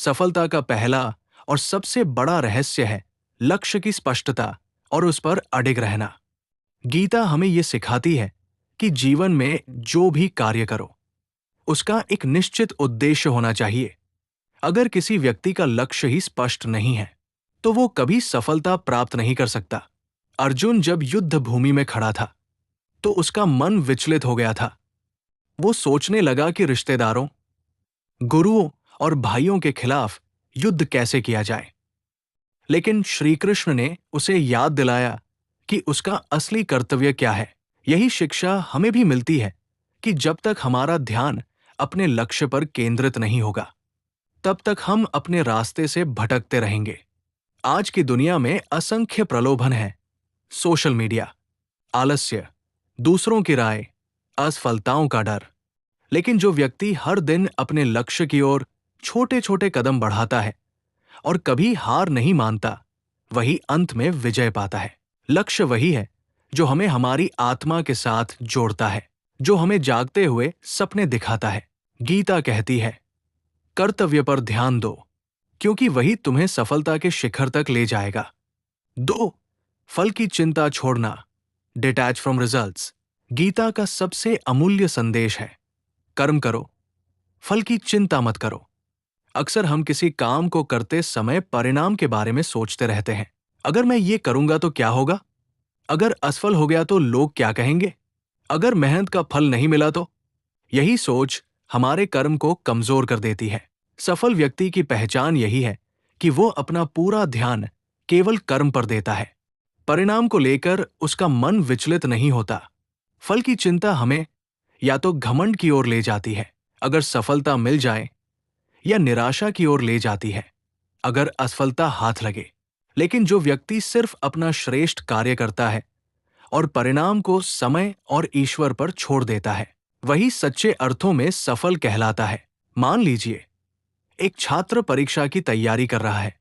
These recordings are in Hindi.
सफलता का पहला और सबसे बड़ा रहस्य है लक्ष्य की स्पष्टता और उस पर अडिग रहना। गीता हमें ये सिखाती है कि जीवन में जो भी कार्य करो, उसका एक निश्चित उद्देश्य होना चाहिए। अगर किसी व्यक्ति का लक्ष्य ही स्पष्ट नहीं है, तो वो कभी सफलता प्राप्त नहीं कर सकता। अर्जुन जब युद्ध भूमि में खड़ा था, तो उसका मन विचलित हो गया था। वो सोचने लगा कि रिश्तेदारों, गुरुओं और भाइयों के खिलाफ युद्ध कैसे किया जाए। लेकिन श्री कृष्ण ने उसे याद दिलाया कि उसका असली कर्तव्य क्या है। यही शिक्षा हमें भी मिलती है कि जब तक हमारा ध्यान अपने लक्ष्य पर केंद्रित नहीं होगा, तब तक हम अपने रास्ते से भटकते रहेंगे। आज की दुनिया में असंख्य प्रलोभन हैं। सोशल मीडिया, आलस्य, दूसरों की राय, असफलताओं का डर। लेकिन जो व्यक्ति हर दिन अपने लक्ष्य की ओर छोटे छोटे कदम बढ़ाता है और कभी हार नहीं मानता, वही अंत में विजय पाता है। लक्ष्य वही है जो हमें हमारी आत्मा के साथ जोड़ता है, जो हमें जागते हुए सपने दिखाता है। गीता कहती है, कर्तव्य पर ध्यान दो, क्योंकि वही तुम्हें सफलता के शिखर तक ले जाएगा। 2. फल की चिंता छोड़ना, डिटैच फ्रॉम रिजल्ट्स। गीता का सबसे अमूल्य संदेश है, कर्म करो, फल की चिंता मत करो। अक्सर हम किसी काम को करते समय परिणाम के बारे में सोचते रहते हैं। अगर मैं ये करूंगा तो क्या होगा? अगर असफल हो गया तो लोग क्या कहेंगे? अगर मेहनत का फल नहीं मिला तो? यही सोच हमारे कर्म को कमजोर कर देती है। सफल व्यक्ति की पहचान यही है कि वो अपना पूरा ध्यान केवल कर्म पर देता है। परिणाम को लेकर उसका मन विचलित नहीं होता। फल की चिंता हमें या तो घमंड की ओर ले जाती है, अगर सफलता मिल जाए, या निराशा की ओर ले जाती है, अगर असफलता हाथ लगे। लेकिन जो व्यक्ति सिर्फ अपना श्रेष्ठ कार्य करता है और परिणाम को समय और ईश्वर पर छोड़ देता है, वही सच्चे अर्थों में सफल कहलाता है। मान लीजिए, एक छात्र परीक्षा की तैयारी कर रहा है।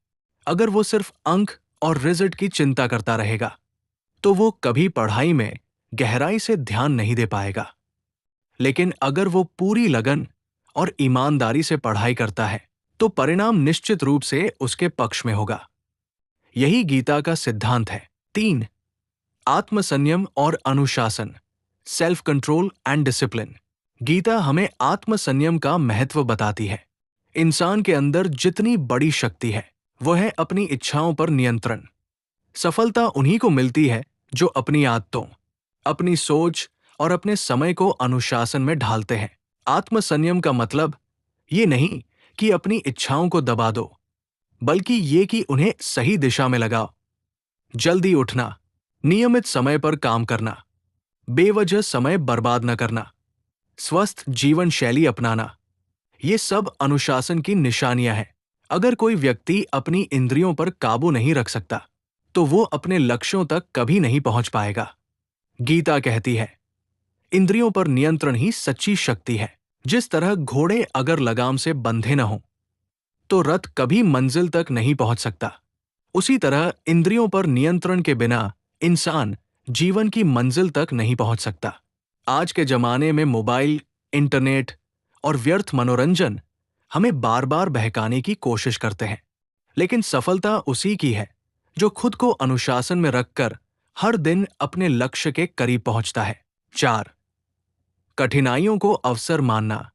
अगर वो सिर्फ अंक और रिजल्ट की चिंता करता रहेगा, तो वो कभी पढ़ाई में गहराई से ध्यान नहीं दे पाएगा। लेकिन अगर वो पूरी लगन और ईमानदारी से पढ़ाई करता है, तो परिणाम निश्चित रूप से उसके पक्ष में होगा। यही गीता का सिद्धांत है। 3. आत्मसंयम और अनुशासन, self control and discipline. Gita हमें आत्मसंयम का महत्व बताती है। इंसान के अंदर जितनी बड़ी शक्ति है, वह है अपनी इच्छाओं पर नियंत्रण। सफलता उन्हीं को मिलती है जो अपनी आदतों, अपनी सोच और अपने समय को अनुशासन में ढालते हैं। आत्मसंयम का मतलब ये नहीं कि अपनी इच्छाओं को दबा दो, बल्कि ये कि उन्हें सही दिशा में लगाओ। जल्दी उठना, नियमित समय पर काम करना, बेवजह समय बर्बाद न करना, स्वस्थ जीवन शैली अपनाना, ये सब अनुशासन की निशानियां हैं। अगर कोई व्यक्ति अपनी इंद्रियों पर काबू नहीं रख सकता, तो वो अपने लक्ष्यों तक कभी नहीं पहुंच पाएगा। गीता कहती है, इंद्रियों पर नियंत्रण ही सच्ची शक्ति है। जिस तरह घोड़े अगर लगाम से बंधे न हों, तो रथ कभी मंजिल तक नहीं पहुंच सकता। उसी तरह इंद्रियों पर नियंत्रण के बिना इंसान जीवन की मंजिल तक नहीं पहुंच सकता। आज के जमाने में मोबाइल, इंटरनेट और व्यर्थ मनोरंजन हमें बार बार बहकाने की कोशिश करते हैं। लेकिन सफलता उसी की है जो खुद को अनुशासन में रखकर हर दिन अपने लक्ष्य के करीब पहुंचता है। 4. कठिनाइयों को अवसर मानना,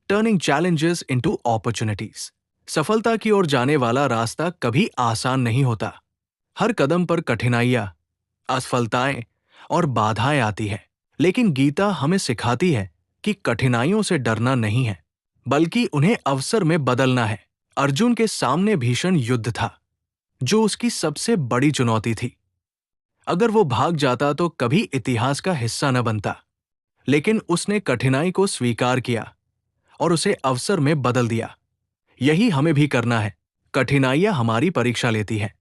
टर्निंग चैलेंजेस इनटू अपॉर्चुनिटीज। सफलता की ओर जाने वाला रास्ता कभी आसान नहीं होता। हर कदम पर कठिनाइयां, असफलताएं और बाधाएं आती है। लेकिन गीता हमें सिखाती है कि कठिनाइयों से डरना नहीं है, बल्कि उन्हें अवसर में बदलना है। अर्जुन के सामने भीषण युद्ध था, जो उसकी सबसे बड़ी चुनौती थी। अगर वो भाग जाता तो कभी इतिहास का हिस्सा न बनता। लेकिन उसने कठिनाई को स्वीकार किया और उसे अवसर में बदल दिया। यही हमें भी करना है। कठिनाइयां हमारी परीक्षा लेती हैं।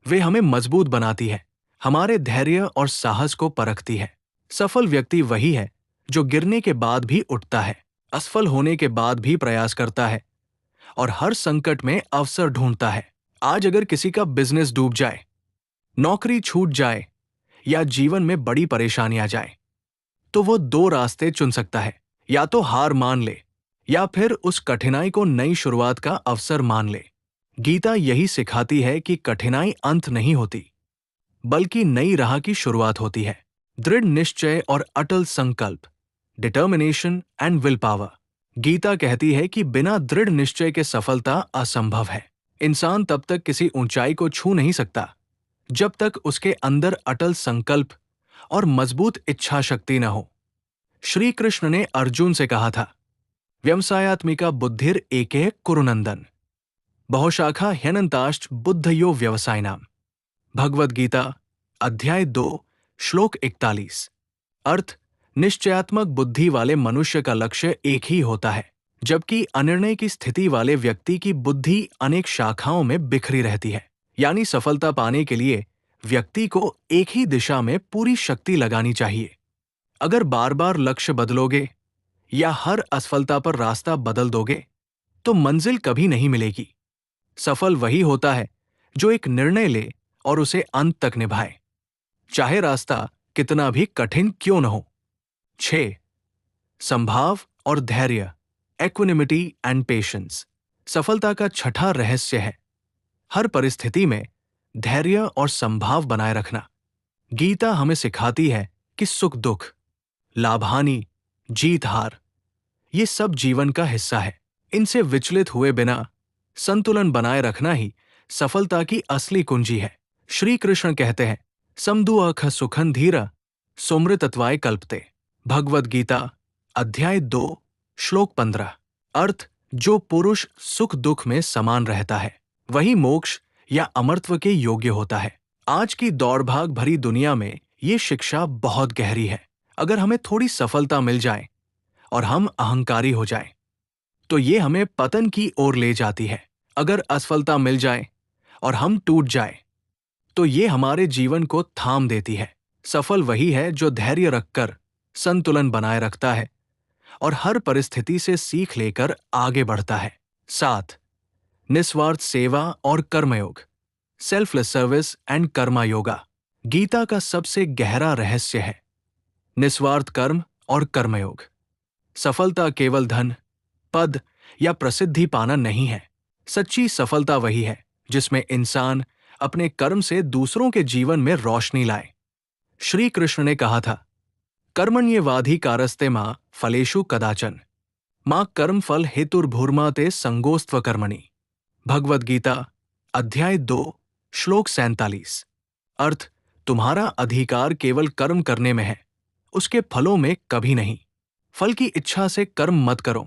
वे हमें मजबूत बनाती है, हमारे धैर्य और साहस को परखती है। सफल व्यक्ति वही है जो गिरने के बाद भी उठता है, असफल होने के बाद भी प्रयास करता है और हर संकट में अवसर ढूंढता है। आज अगर किसी का बिजनेस डूब जाए, नौकरी छूट जाए या जीवन में बड़ी परेशानी आ जाए, तो वो 2 रास्ते चुन सकता है। या तो हार मान ले या फिर उस कठिनाई को नई शुरुआत का अवसर मान ले। गीता यही सिखाती है कि कठिनाई अंत नहीं होती, बल्कि नई राह की शुरुआत होती है। दृढ़ निश्चय और अटल संकल्प, determination and will power. Gita कहती है कि बिना दृढ़ निश्चय के सफलता असंभव है। इंसान तब तक किसी ऊंचाई को छू नहीं सकता जब तक उसके अंदर अटल संकल्प और मजबूत इच्छा शक्ति न हो। श्री कृष्ण ने अर्जुन से कहा था, व्यवसायात्मिका बुद्धिर एके कुरुनंदन, बहुशाखा ह्यनंताश्च बुद्धयो व्यवसायिनाम। भगवद गीता अध्याय 2 श्लोक 41। अर्थ, निश्चयात्मक बुद्धि वाले मनुष्य का लक्ष्य एक ही होता है, जबकि अनिर्णय की स्थिति वाले व्यक्ति की बुद्धि अनेक शाखाओं में बिखरी रहती है। यानी सफलता पाने के लिए व्यक्ति को एक ही दिशा में पूरी शक्ति लगानी चाहिए। अगर बार बार लक्ष्य बदलोगे या हर असफलता पर रास्ता बदल दोगे तो मंजिल कभी नहीं मिलेगी। सफल वही होता है जो एक निर्णय ले और उसे अंत तक निभाए, चाहे रास्ता कितना भी कठिन क्यों न हो। 6. संभाव और धैर्य, इक्विनिमिटी एंड पेशेंस, सफलता का छठा रहस्य है हर परिस्थिति में धैर्य और संभाव बनाए रखना। गीता हमें सिखाती है कि सुख दुख, लाभ हानि, जीत हार, ये सब जीवन का हिस्सा है। इनसे विचलित हुए बिना संतुलन बनाए रखना ही सफलता की असली कुंजी है। श्री कृष्ण कहते हैं, समदु अख सुखन धीरा सोमृतत्वाय कल्पते। भगवद गीता अध्याय 2 श्लोक 15। अर्थ, जो पुरुष सुख दुख में समान रहता है वही मोक्ष या अमरत्व के योग्य होता है। आज की दौड़भाग भरी दुनिया में ये शिक्षा बहुत गहरी है। अगर हमें थोड़ी सफलता मिल जाए और हम अहंकारी हो जाएं, तो ये हमें पतन की ओर ले जाती है। अगर असफलता मिल जाए और हम टूट जाए, तो ये हमारे जीवन को थाम देती है। सफल वही है जो धैर्य रखकर संतुलन बनाए रखता है और हर परिस्थिति से सीख लेकर आगे बढ़ता है। 7. निस्वार्थ सेवा और कर्मयोग, selfless service and karma yoga. Gita का सबसे गहरा रहस्य है निस्वार्थ कर्म और कर्मयोग। सफलता केवल धन, पद या प्रसिद्धि पाना नहीं है। सच्ची सफलता वही है जिसमें इंसान अपने कर्म से दूसरों के जीवन में रोशनी लाए। श्री कृष्ण ने कहा था, कर्मण्येवाधिकारस्ते मां फलेषु कदाचन मां कर्म फल हेतुर्भूर्मा ते संगोस्त्व कर्मणि। भगवद गीता अध्याय 2 श्लोक 47। अर्थ, तुम्हारा अधिकार केवल कर्म करने में है, उसके फलों में कभी नहीं। फल की इच्छा से कर्म मत करो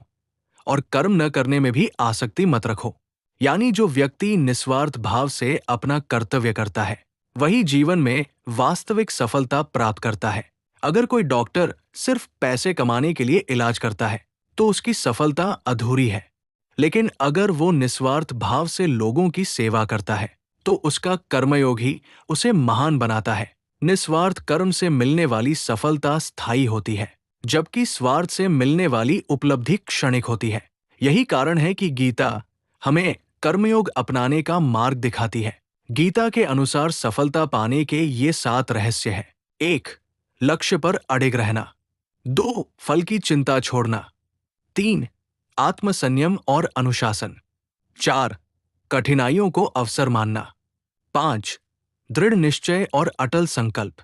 और कर्म न करने में भी आसक्ति मत रखो। यानी जो व्यक्ति निस्वार्थ भाव से अपना कर्तव्य करता है वही जीवन में वास्तविक सफलता प्राप्त करता है। अगर कोई डॉक्टर सिर्फ पैसे कमाने के लिए इलाज करता है तो उसकी सफलता अधूरी है, लेकिन अगर वो निस्वार्थ भाव से लोगों की सेवा करता है तो उसका कर्मयोग ही उसे महान बनाता है। निस्वार्थ कर्म से मिलने वाली सफलता स्थायी होती है, जबकि स्वार्थ से मिलने वाली उपलब्धि क्षणिक होती है। यही कारण है कि गीता हमें कर्मयोग अपनाने का मार्ग दिखाती है। गीता के अनुसार सफलता पाने के ये 7 रहस्य हैं। 1. लक्ष्य पर अडिग रहना। 2. फल की चिंता छोड़ना। 3. आत्मसंयम और अनुशासन। 4. कठिनाइयों को अवसर मानना। 5. दृढ़ निश्चय और अटल संकल्प।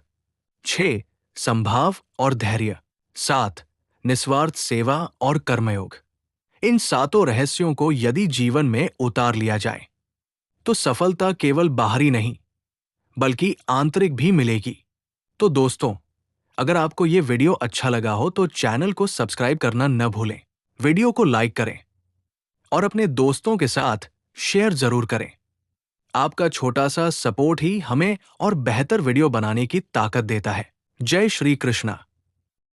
6. संभाव और धैर्य। 7. निस्वार्थ सेवा और कर्मयोग। इन 7 रहस्यों को यदि जीवन में उतार लिया जाए तो सफलता केवल बाहरी नहीं बल्कि आंतरिक भी मिलेगी। तो दोस्तों, अगर आपको ये वीडियो अच्छा लगा हो तो चैनल को सब्सक्राइब करना न भूलें, वीडियो को लाइक करें और अपने दोस्तों के साथ शेयर जरूर करें। आपका छोटा सा सपोर्ट ही हमें और बेहतर वीडियो बनाने की ताकत देता है। जय श्री कृष्णा।